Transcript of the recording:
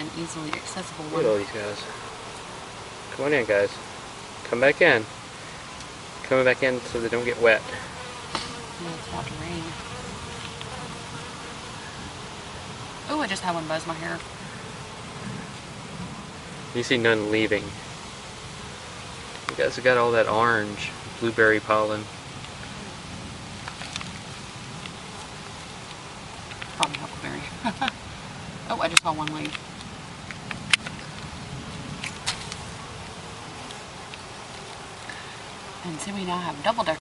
and easily accessible Look one. at all these guys. Come on in, guys. Come back in. Coming back in so they don't get wet. Yeah, it's about to rain. Oh, I just had one buzz my hair. You see none leaving. You guys have got all that orange blueberry pollen. Probably huckleberry. Oh, I just saw one leave. And so we now have double decker.